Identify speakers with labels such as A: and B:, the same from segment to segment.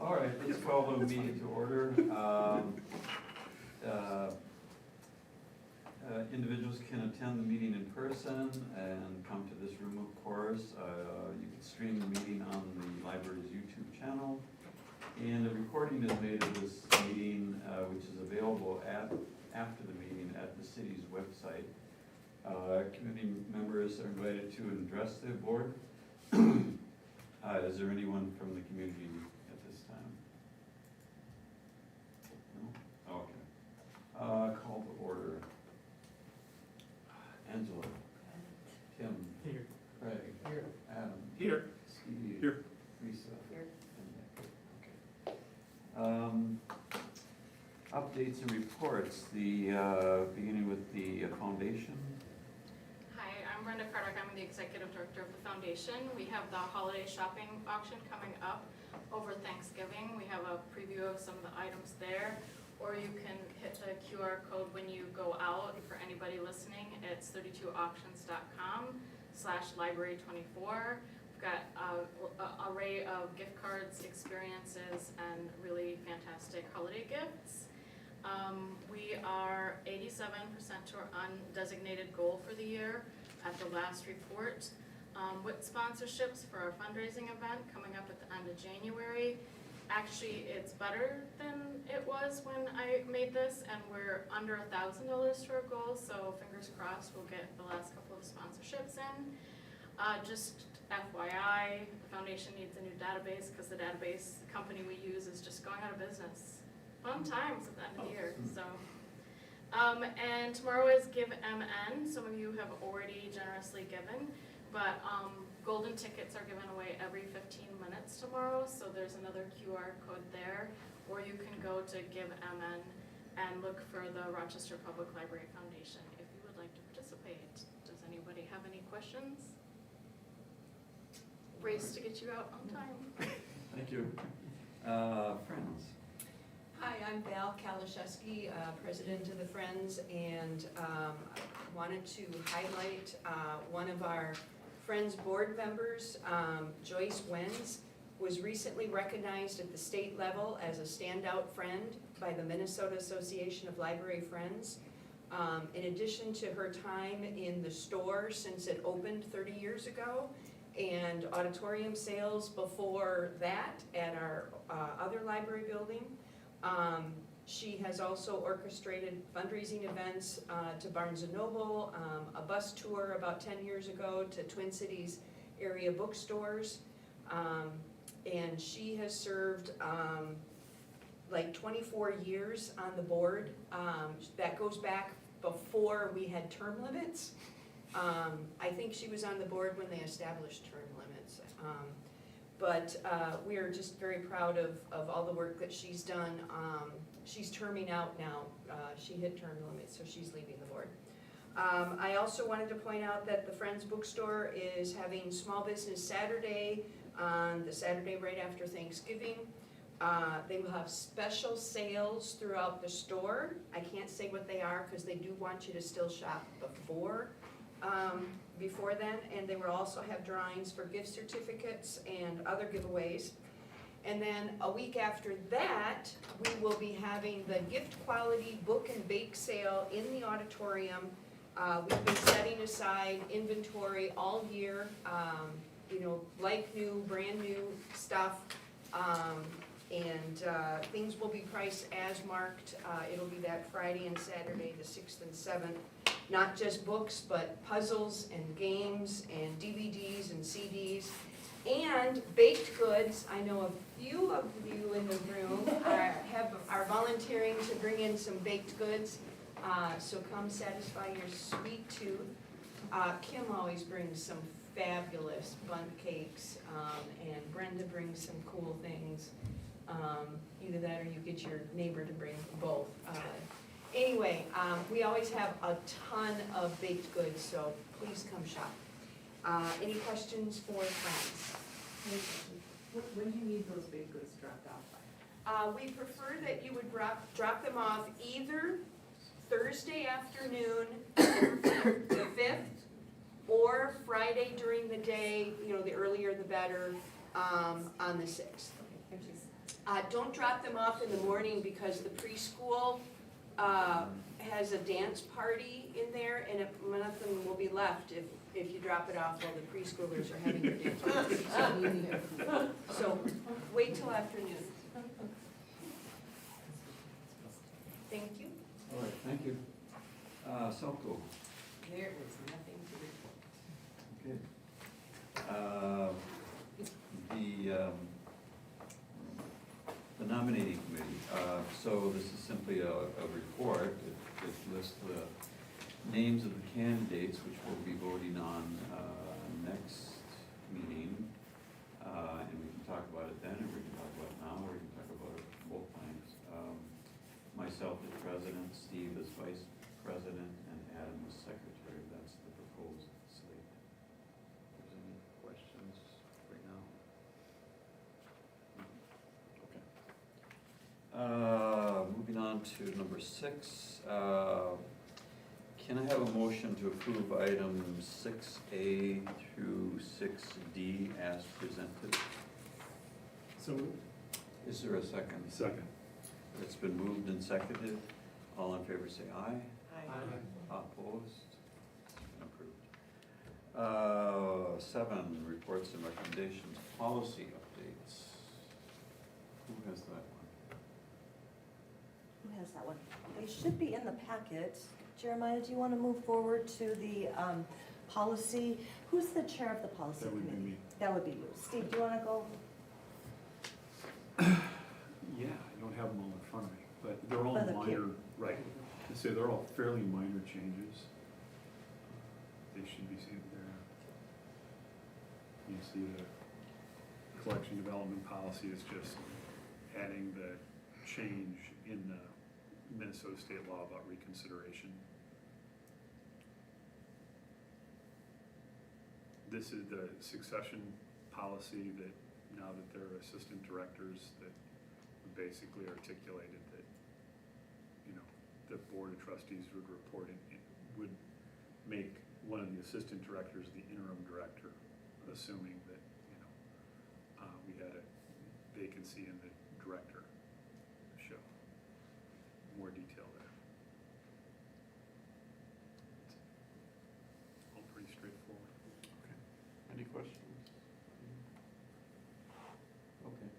A: All right, let's call the meeting to order. Individuals can attend the meeting in person and come to this room, of course. You can stream the meeting on the library's YouTube channel. And a recording is made of this meeting, which is available after the meeting at the city's website. Community members are invited to address the board. Is there anyone from the community at this time? No? Okay. Call to order. Angela. Tim.
B: Here.
A: Craig.
B: Here.
A: Adam.
B: Here.
A: Steve.
B: Here.
A: Lisa.
C: Here.
A: And Nick. Okay. Updates and reports, beginning with the foundation.
C: Hi, I'm Brenda Cardock. I'm the Executive Director of the Foundation. We have the holiday shopping auction coming up over Thanksgiving. We have a preview of some of the items there, or you can hit the QR code when you go out. For anybody listening, it's 32auctions.com/library24. We've got an array of gift cards, experiences, and really fantastic holiday gifts. We are 87% to our undesignated goal for the year at the last report. With sponsorships for our fundraising event coming up at the end of January. Actually, it's better than it was when I made this, and we're under $1,000 to our goal, so fingers crossed we'll get the last couple of sponsorships in. Just FYI, the foundation needs a new database because the database company we use is just going out of business. Fun times at the end of the year, so. And tomorrow is Give MN. Some of you have already generously given, but golden tickets are given away every 15 minutes tomorrow, so there's another QR code there, or you can go to Give MN and look for the Rochester Public Library Foundation if you would like to participate. Does anybody have any questions? Race to get you out on time.
A: Thank you. Friends.
D: Hi, I'm Val Kalashewski, President of the Friends, and wanted to highlight one of our Friends board members, Joyce Wenz, was recently recognized at the state level as a standout friend by the Minnesota Association of Library Friends. In addition to her time in the store since it opened 30 years ago, and auditorium sales before that at our other library building. She has also orchestrated fundraising events to Barnes & Noble, a bus tour about 10 years ago to Twin Cities area bookstores. And she has served like 24 years on the board. That goes back before we had term limits. I think she was on the board when they established term limits. But we are just very proud of all the work that she's done. She's terming out now. She hit term limits, so she's leaving the board. I also wanted to point out that the Friends Bookstore is having Small Business Saturday on the Saturday right after Thanksgiving. They will have special sales throughout the store. I can't say what they are because they do want you to still shop before then, and they will also have drawings for gift certificates and other giveaways. And then a week after that, we will be having the gift quality book and bake sale in the auditorium. We've been setting aside inventory all year, like new, brand new stuff. And things will be priced as marked. It'll be that Friday and Saturday, the 6th and 7th. Not just books, but puzzles and games and DVDs and CDs and baked goods. I know a few of you in the room are volunteering to bring in some baked goods. So come satisfy your sweet tooth. Kim always brings some fabulous bundt cakes, and Brenda brings some cool things. Either that or you get your neighbor to bring both. Anyway, we always have a ton of baked goods, so please come shop. Any questions for Friends?
E: When do you need those baked goods dropped off by?
D: We prefer that you would drop them off either Thursday afternoon, the 5th, or Friday during the day, the earlier the better, on the 6th. Don't drop them off in the morning because the preschool has a dance party in there, and nothing will be left if you drop it off while the preschoolers are having their dance party. So wait till afternoon. Thank you.
A: All right, thank you. Selco,
D: There is nothing to report.
A: okay. The nominating committee, so this is simply a report. It lists the names of the candidates, which we'll be voting on next meeting. And we can talk about it then, or we can talk about it now, or we can talk about it both times. Myself as president, Steve as vice president, and Adam as secretary. That's the proposed slate. If there's any questions right now? Okay. Moving on to number 6. Can I have a motion to approve items 6A through 6D as presented?
B: So moved.
A: Is there a second?
B: Second.
A: It's been moved and seconded. All in favor say aye.
B: Aye.
A: Opposed? It's been approved. 7, reports and recommendations, policy updates. Who has that one?
F: Who has that one? They should be in the packet. Jeremiah, do you want to move forward to the policy? Who's the chair of the policy
B: That would be
F: committee?
B: me.
F: That would be you. Steve, do you want to go?
B: Yeah, I don't have them all in front of me, but they're all
F: Oh, they're
B: minor, right. I say they're all fairly minor changes. They should be seen there. You see the collection development policy is just adding the change in the Minnesota state law about reconsideration. This is the succession policy that now that they're assistant directors, that basically articulated that, you know, the board of trustees would report in, would make one of the assistant directors the interim director, assuming that, you know, we had a vacancy in the director show. More detail there. It's all pretty straightforward.
A: Okay. Any questions? Okay.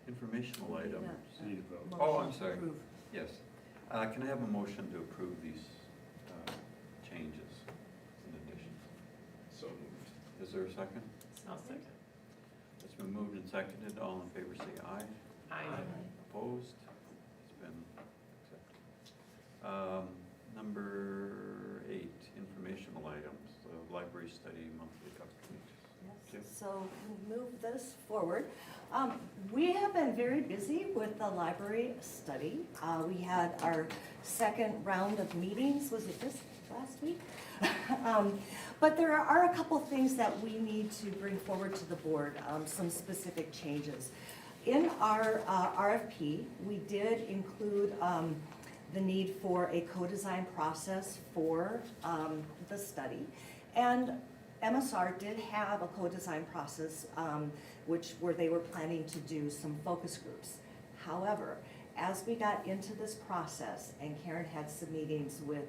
A: Informational items.
B: Need a vote.
A: Oh, I'm sorry.
F: Approve.
A: Yes. Can I have a motion to approve these changes and additions?
B: So moved.
A: Is there a second?
E: I'll second.
A: It's been moved and seconded. All in favor say aye.
E: Aye.
A: Opposed? It's been accepted. Number 8, informational items, the library study monthly update.
F: Yes. So we move this forward. We have been very busy with the library study. We had our second round of meetings, was it just last week? But there are a couple things that we need to bring forward to the board, some specific changes. In our RFP, we did include the need for a co-design process for the study. And MSR did have a co-design process where they were planning to do some focus groups. However, as we got into this process and Karen had some meetings with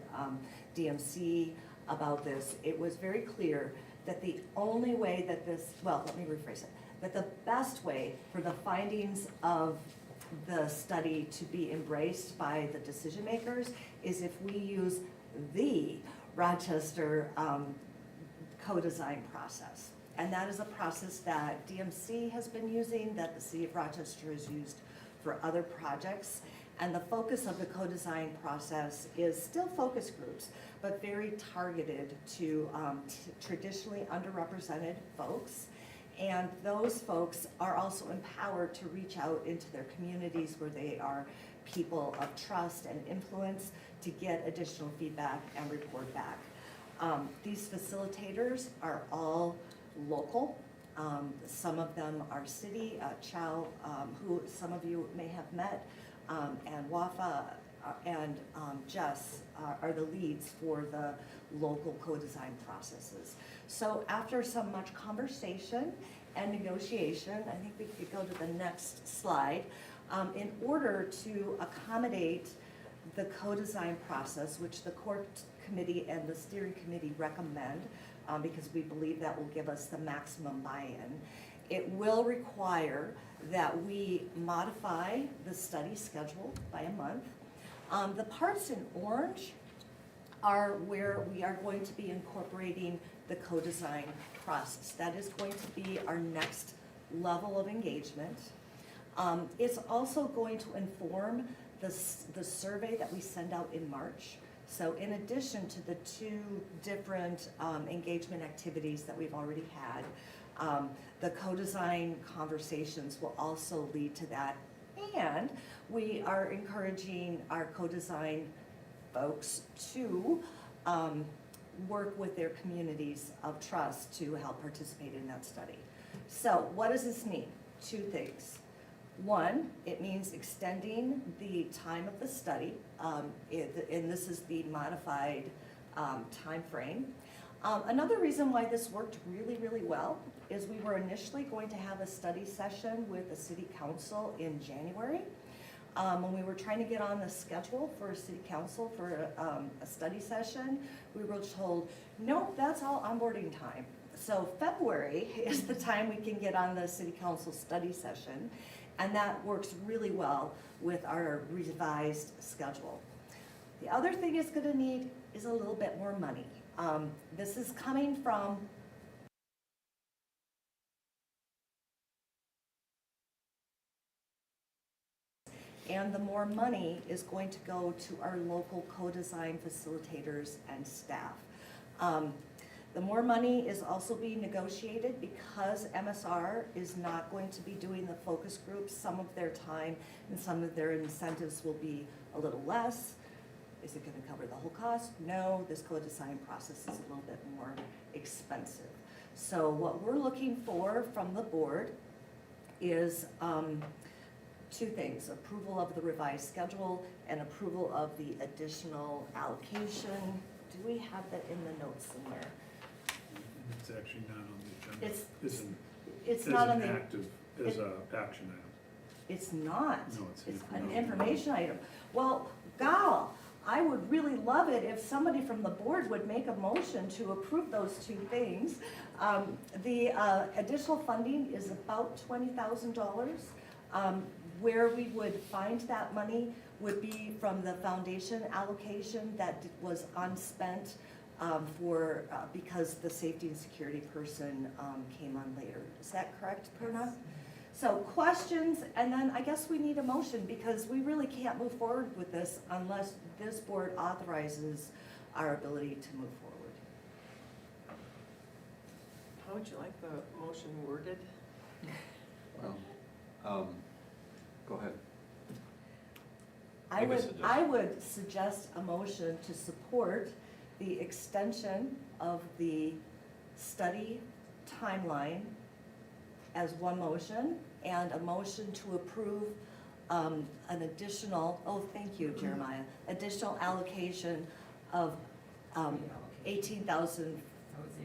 F: DMC about this, it was very clear that the only way that this, well, let me rephrase it, that the best way for the findings of the study to be embraced by the decision makers is if we use the Rochester co-design process. And that is a process that DMC has been using, that the city of Rochester has used for other projects. And the focus of the co-design process is still focus groups, but very targeted to traditionally underrepresented folks. And those folks are also empowered to reach out into their communities where they are people of trust and influence to get additional feedback and report back. These facilitators are all local. Some of them are city. Chow, who some of you may have met, and Wafa and Jess are the leads for the local co-design processes. So after some much conversation and negotiation. I think we could go to the next slide. In order to accommodate the co-design process, which the core committee and the steering committee recommend, because we believe that will give us the maximum buy-in, it will require that we modify the study schedule by a month. The parts in orange are where we are going to be incorporating the co-design process. That is going to be our next level of engagement. It's also going to inform the survey that we send out in March. So in addition to the two different engagement activities that we've already had, the co-design conversations will also lead to that. And we are encouraging our co-design folks to work with their communities of trust to help participate in that study. So what does this mean? Two things. One, it means extending the time of the study, and this is the modified time frame. Another reason why this worked really, really well is we were initially going to have a study session with the city council in January. When we were trying to get on the schedule for city council for a study session, we were told, nope, that's all onboarding time. So February is the time we can get on the city council study session, and that works really well with our revised schedule. The other thing it's gonna need is a little bit more money. This is coming from and the more money is going to go to our local co-design facilitators and staff. The more money is also being negotiated because MSR is not going to be doing the focus groups. Some of their time and some of their incentives will be a little less. Is it gonna cover the whole cost? No, this co-design process is a little bit more expensive. So what we're looking for from the board is two things: approval of the revised schedule and approval of the additional allocation. Do we have that in the notes somewhere?
B: It's actually not on the agenda.
F: It's not on the.
B: As a action item.
F: It's not.
B: No, it's
F: an information item. Well, gal, I would really love it if somebody from the board would make a motion to approve those two things. The additional funding is about $20,000. Where we would find that money would be from the foundation allocation that was unspent because the safety and security person came on later. Is that correct, Purna? So questions, and then I guess we need a motion because we really can't move forward with this unless this board authorizes our ability to move forward.
G: How would you like the motion worded?
A: Well, go ahead.
F: I
A: Make a
F: would,
A: suggestion.
F: I would suggest a motion to support the extension of the study timeline as one motion, and a motion to approve an additional, oh, thank you, Jeremiah, additional allocation of 18,000,
G: I would say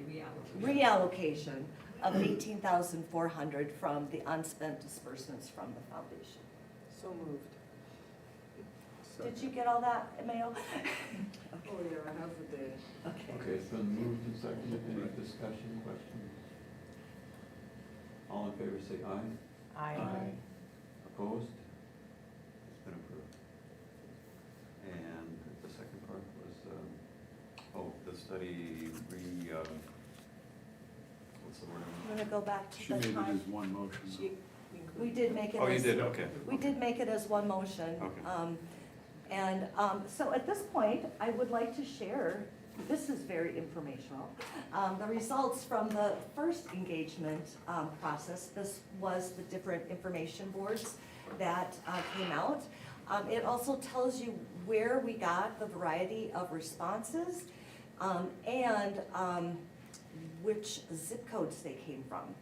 F: reallocation of 18,400 from the unspent disbursements from the foundation.
G: So moved.
F: Did you get all that, Mayo?
G: Oh, yeah, I have the data.
A: Okay, it's been moved and seconded. Any discussion, questions? All in favor say aye. Opposed? It's been approved. And the second part was, the study what's the word?
F: I'm gonna go back to
B: She
F: the
B: made it
F: time.
B: as one motion.
G: She
F: We did make it as.
A: Oh, you did, okay.
F: We did make it as one motion.
A: Okay.
F: So at this point, I would like to share, this is very informational, the results from the first engagement process. This was the different information boards that came out. It also tells you where we got the variety of responses and which zip codes they came from.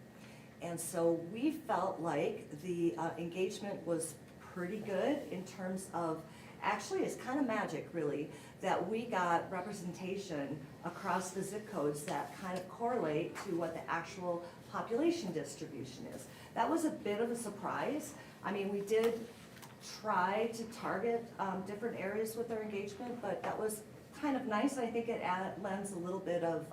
F: And so we felt like the engagement was pretty good in terms of, actually it's kind of magic really, that we got representation across the zip codes that kind of correlate to what the actual population distribution is. That was a bit of a surprise. I mean, we did try to target different areas with our engagement, but that was kind of nice. I think it lends a little bit of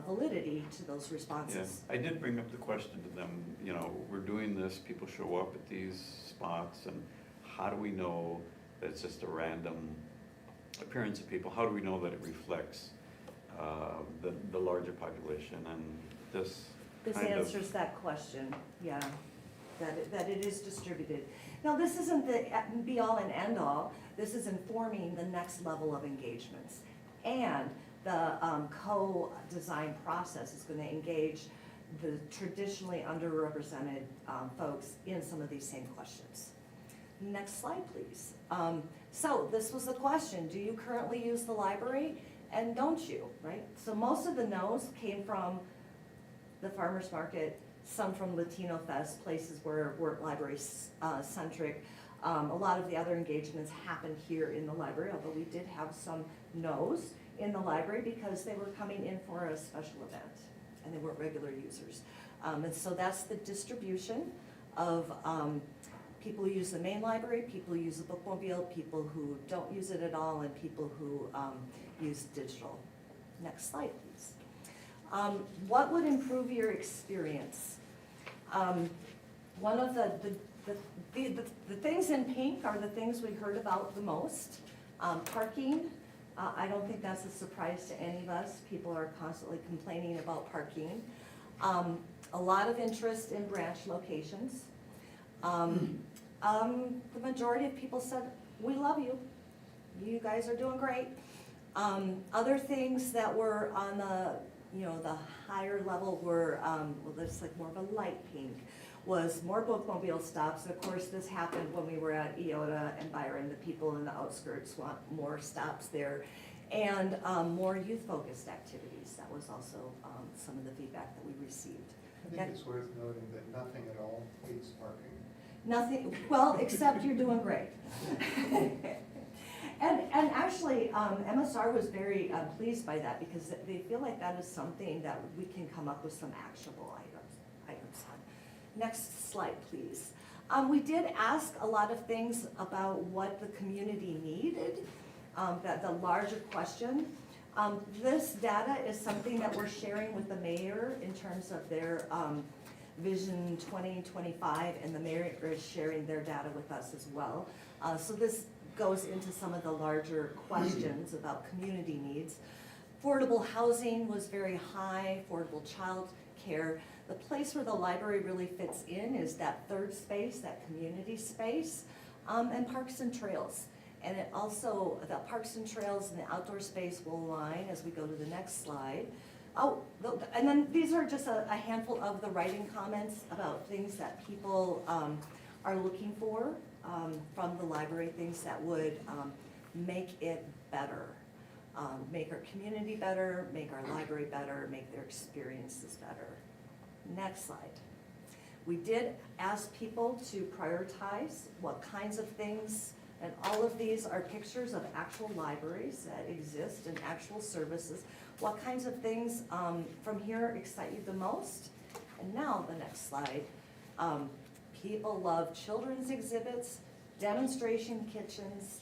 F: validity to those
A: Yeah,
F: responses.
A: I did bring up the question to them, you know, we're doing this, people show up at these spots, and how do we know that it's just a random appearance of people? How do we know that it reflects the larger population? And this
F: This
A: kind of,
F: answers that question, yeah, that it is distributed. Now, this isn't the be-all and end-all. This is informing the next level of engagements. And the co-design process is going to engage the traditionally underrepresented folks in some of these same questions. Next slide, please. So this was the question, do you currently use the library and don't you, right? So most of the no's came from the farmer's market, some from Latino Fest, places where we're library centric. A lot of the other engagements happened here in the library, although we did have some no's in the library because they were coming in for a special event and they weren't regular users. And so that's the distribution of people who use the main library, people who use the bookmobile, people who don't use it at all, and people who use digital. Next slide, please. What would improve your experience? One of the things in pink are the things we heard about the most. Parking, I don't think that's a surprise to any of us. People are constantly complaining about parking. A lot of interest in branch locations. The majority of people said, we love you. You guys are doing great. Other things that were on the higher level were, well, there's like more of a light pink, was more bookmobile stops. Of course, this happened when we were at Iota and Byron. The people in the outskirts want more stops there. And more youth-focused activities. That was also some of the feedback that we received.
H: I think it's worth noting that nothing at all beats parking.
F: Nothing, well, except you're doing great. And actually, MSR was very pleased by that because they feel like that is something that we can come up with some actionable items on. Next slide, please. We did ask a lot of things about what the community needed, the larger question. This data is something that we're sharing with the mayor in terms of their Vision 2025, and the mayor is sharing their data with us as well. So this goes into some of the larger questions about community needs. Affordable housing was very high, affordable child care. The place where the library really fits in is that third space, that community space, and parks and trails. And it also, the parks and trails and the outdoor space will align as we go to the next slide. Oh, and then these are just a handful of the writing comments about things that people are looking for from the library, things that would make it better, make our community better, make our library better, make their experiences better. Next slide. We did ask people to prioritize what kinds of things, and all of these are pictures of actual libraries that exist and actual services. What kinds of things from here excite you the most? And now the next slide. People love children's exhibits, demonstration kitchens,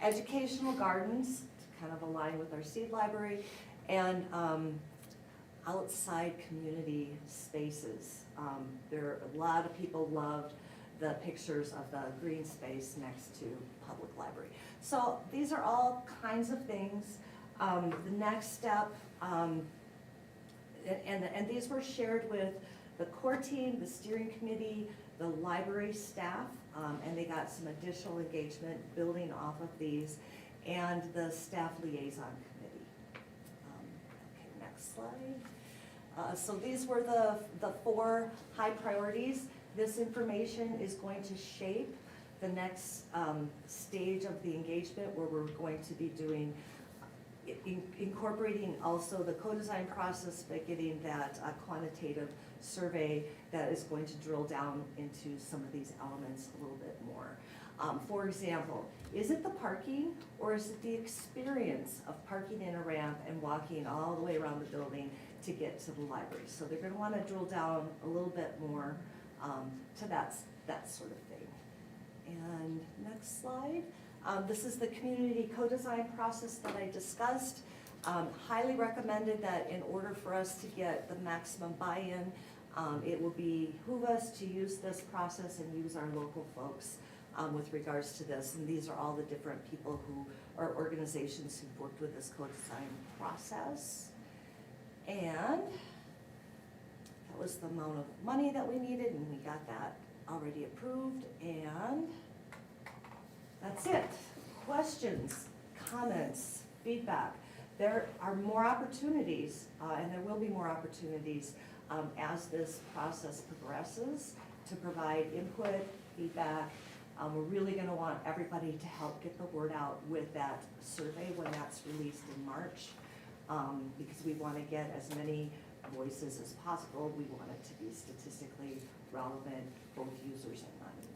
F: educational gardens, to kind of align with our seed library, and outside community spaces. A lot of people loved the pictures of the green space next to public library. So these are all kinds of things. The next step, and these were shared with the core team, the steering committee, the library staff, and they got some additional engagement building off of these, and the staff liaison committee. Okay, next slide. So these were the 4 high priorities. This information is going to shape the next stage of the engagement, where we're going to be doing, incorporating also the co-design process by getting that quantitative survey that is going to drill down into some of these elements a little bit more. For example, is it the parking, or is it the experience of parking in a ramp and walking all the way around the building to get to the library. So they're gonna wanna drill down a little bit more to that sort of thing. And next slide. This is the community co-design process that I discussed. Highly recommended that in order for us to get the maximum buy-in, it will behoove us to use this process and use our local folks with regards to this. And these are all the different people who are organizations who've worked with this co-design process. And that was the amount of money that we needed, and we got that already approved, and that's it. Questions, comments, feedback. There are more opportunities, and there will be more opportunities as this process progresses to provide input, feedback. We're really gonna want everybody to help get the word out with that survey when that's released in March, because we wanna get as many voices as possible. We want it to be statistically relevant, both users and non-users.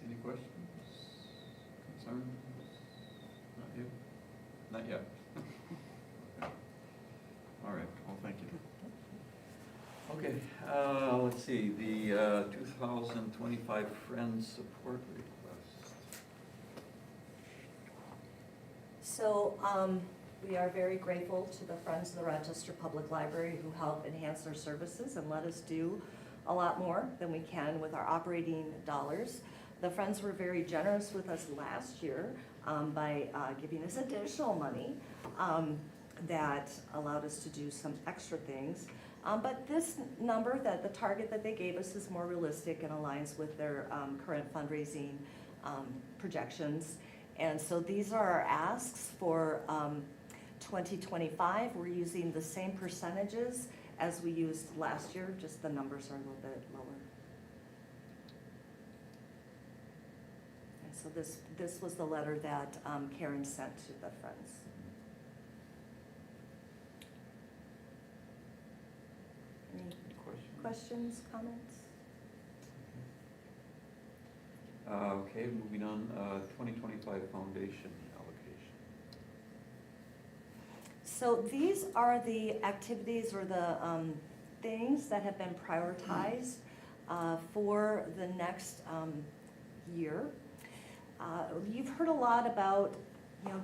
A: Any questions, concerns? Not you? Not yet? Okay. All right, well, thank you. Okay, let's see, the 2025 Friends Support Request.
F: So, we are very grateful to the Friends of the Rochester Public Library who help enhance their services and let us do a lot more than we can with our operating dollars. The Friends were very generous with us last year by giving us additional money that allowed us to do some extra things. But this number, the target that they gave us is more realistic and aligns with their current fundraising projections. And so these are our asks for 2025. We're using the same percentages as we used last year, just the numbers are a little bit lower. And so this was the letter that Karen sent to the Friends. Any questions, comments?
A: Okay, moving on, 2025 Foundation allocation.
F: So these are the activities or the things that have been prioritized for the next year. You've heard a lot about,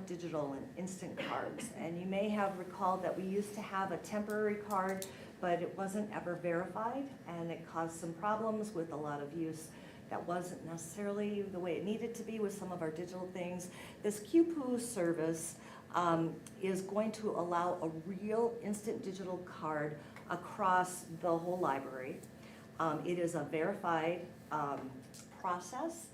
F: digital and instant cards, and you may have recalled that we used to have a temporary card, but it wasn't ever verified, and it caused some problems with a lot of use that wasn't necessarily the way it needed to be with some of our digital things. This QPU service is going to allow a real instant digital card across the whole library. It is a verified process,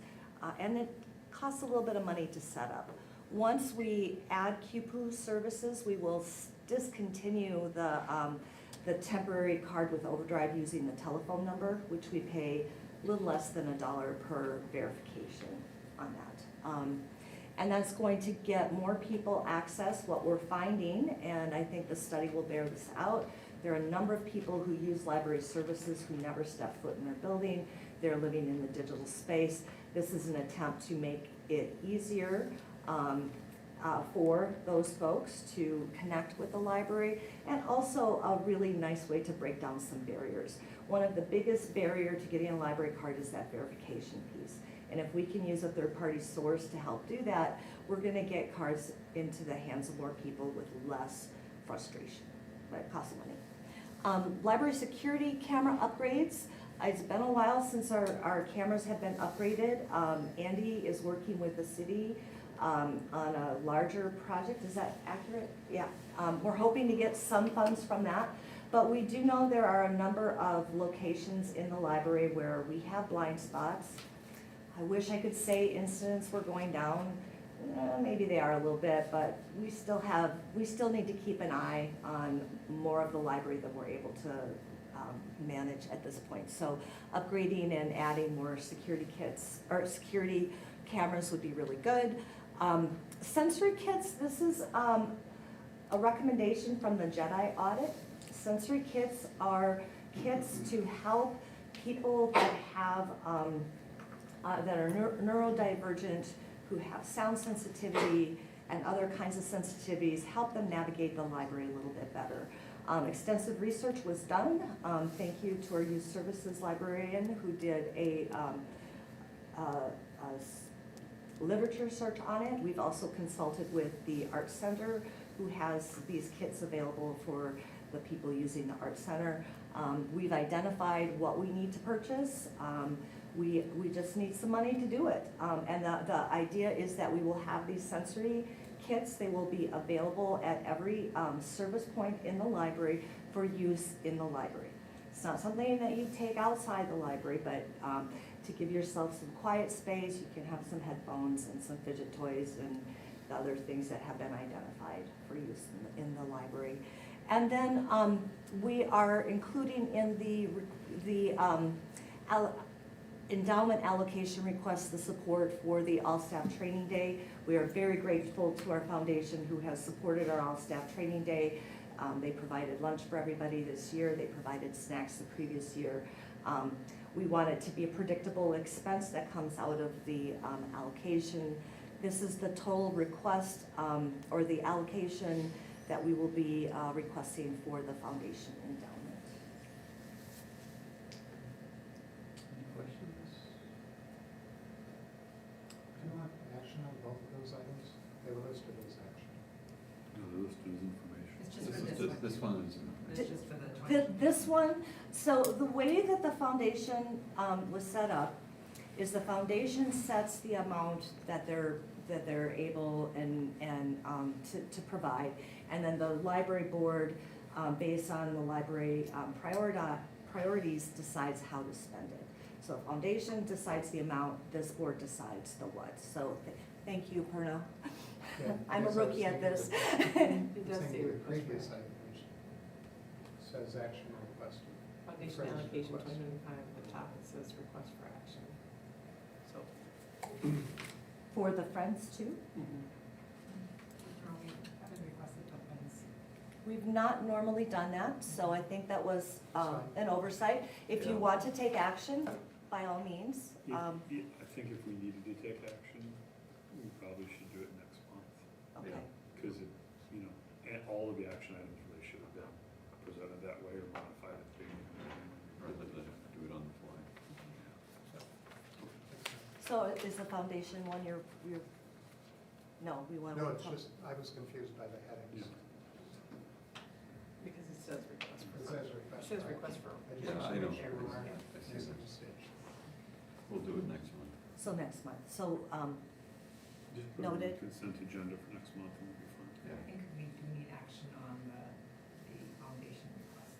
F: and it costs a little bit of money to set up. Once we add QPU services, we will discontinue the temporary card with overdrive using the telephone number, which we pay a little less than $1 per verification on that. And that's going to get more people access. What we're finding, and I think the study will bear this out, there are a number of people who use library services who never step foot in their building. They're living in the digital space. This is an attempt to make it easier for those folks to connect with the library, and also a really nice way to break down some barriers. One of the biggest barrier to getting a library card is that verification piece. And if we can use a third-party source to help do that, we're gonna get cards into the hands of more people with less frustration, but it costs money. Library security camera upgrades. It's been a while since our cameras have been upgraded. Andy is working with the city on a larger project. Is that accurate? Yeah. We're hoping to get some funds from that. But we do know there are a number of locations in the library where we have blind spots. I wish I could say incidents were going down. Maybe they are a little bit, but we still need to keep an eye on more of the library than we're able to manage at this point. So upgrading and adding more security kits or security cameras would be really good. Sensory kits, this is a recommendation from the JEDI audit. Sensory kits are kits to help people that have that are neurodivergent, who have sound sensitivity, and other kinds of sensitivities, help them navigate the library a little bit better. Extensive research was done. Thank you to our youth services librarian who did a literature search on it. We've also consulted with the Art Center, who has these kits available for the people using the Art Center. We've identified what we need to purchase. We just need some money to do it. And the idea is that we will have these sensory kits. They will be available at every service point in the library for use in the library. It's not something that you take outside the library, but to give yourself some quiet space, you can have some headphones and some fidget toys and the other things that have been identified for use in the library. And then we are including in the endowment allocation request the support for the All-Staff Training Day. We are very grateful to our foundation who has supported our All-Staff Training Day. They provided lunch for everybody this year. They provided snacks the previous year. We want it to be a predictable expense that comes out of the allocation. This is the total request or the allocation that we will be requesting for the foundation endowment.
A: Any questions?
H: Do you want action on both of those items? They were listed as action.
B: No, the list is information.
G: It's just for this one.
A: This one is.
G: It's just for the 20.
F: This one, so the way that the foundation was set up is the foundation sets the amount that they're able and to provide, and then the library board, based on the library priorities, decides how to spend it. So the foundation decides the amount, this board decides the what. So thank you, Perna.
H: Yeah,
F: I'm a
H: because I was
F: rookie at
H: thinking
F: this.
G: It does say
H: Thinking of the
G: request
H: previous
G: for
H: item, which says action requested.
G: foundation
H: Friends
G: allocation
H: request.
G: 2025, at the top it says request for action. So.
F: For the Friends too?
G: Haven't requested the funds.
F: We've not normally done that, so I think that was an oversight. If you
B: Yeah.
F: want to take action, by all means.
B: I think if we needed to take action, we probably should do it next month.
F: Okay.
B: Because it, you know, and all of the action items really should have been presented that way or modified at the beginning.
A: Rather than do it on the fly.
F: So is the foundation one you're, no, we want to.
H: No, it's just, I was confused by the headings.
G: Because it says request
H: It
G: for.
H: says
G: It
H: request.
G: says request for.
H: I just
A: Yeah,
H: want
A: I
H: to
A: know.
H: make sure we weren't
A: I see
H: missing
A: that.
H: a stage.
A: We'll do it next month.
F: So next month, so,
B: Just put it on the
F: Noted.
B: consent agenda for next month and we'll be fine.
A: Yeah.
I: I think we do need action on the foundation request.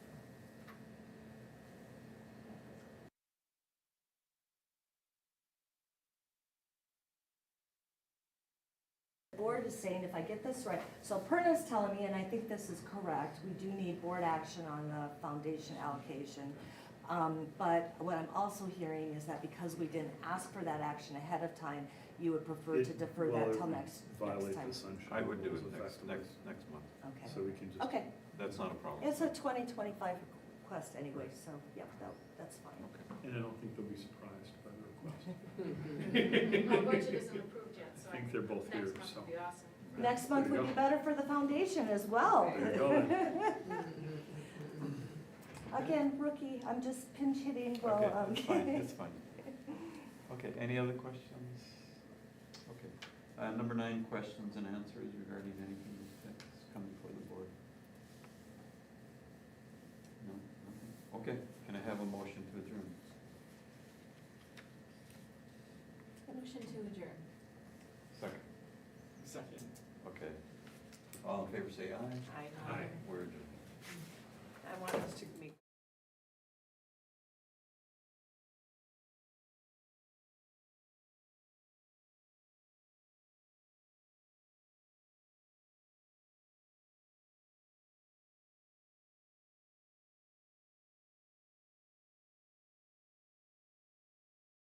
F: the board is saying, if I get this right, so Perna's telling me, and I think this is correct, we do need board action on the foundation allocation. But what I'm also hearing is that because we didn't ask for that action ahead of time, you would prefer to defer that till next
B: Violate
F: time.
B: the sunshine.
A: I would do
B: rules
A: it
B: effectively.
A: next month.
F: Okay,
B: So we can just.
F: okay.
A: That's not a problem.
F: It's a 2025 request anyway, so yeah, that's fine.
B: And I don't think they'll be surprised by the request.
C: My budget isn't approved yet, so
B: I think they're both here,
C: next month
B: so.
C: would be awesome.
F: Next month
B: There you
F: would be
B: go.
F: better for the foundation as well.
B: There you go
F: Again, rookie, I'm just pinch hitting, well,
A: Okay, it's fine, it's fine. Okay, any other questions? Okay. Number 9, questions and answers regarding anything that's come before the board? No? Nothing? Okay, can I have a motion to adjourn?
C: Motion to adjourn.
A: Second.
G: Second.
A: Okay. All in favor say aye.
G: Aye.
B: Aye.
A: We're adjourned.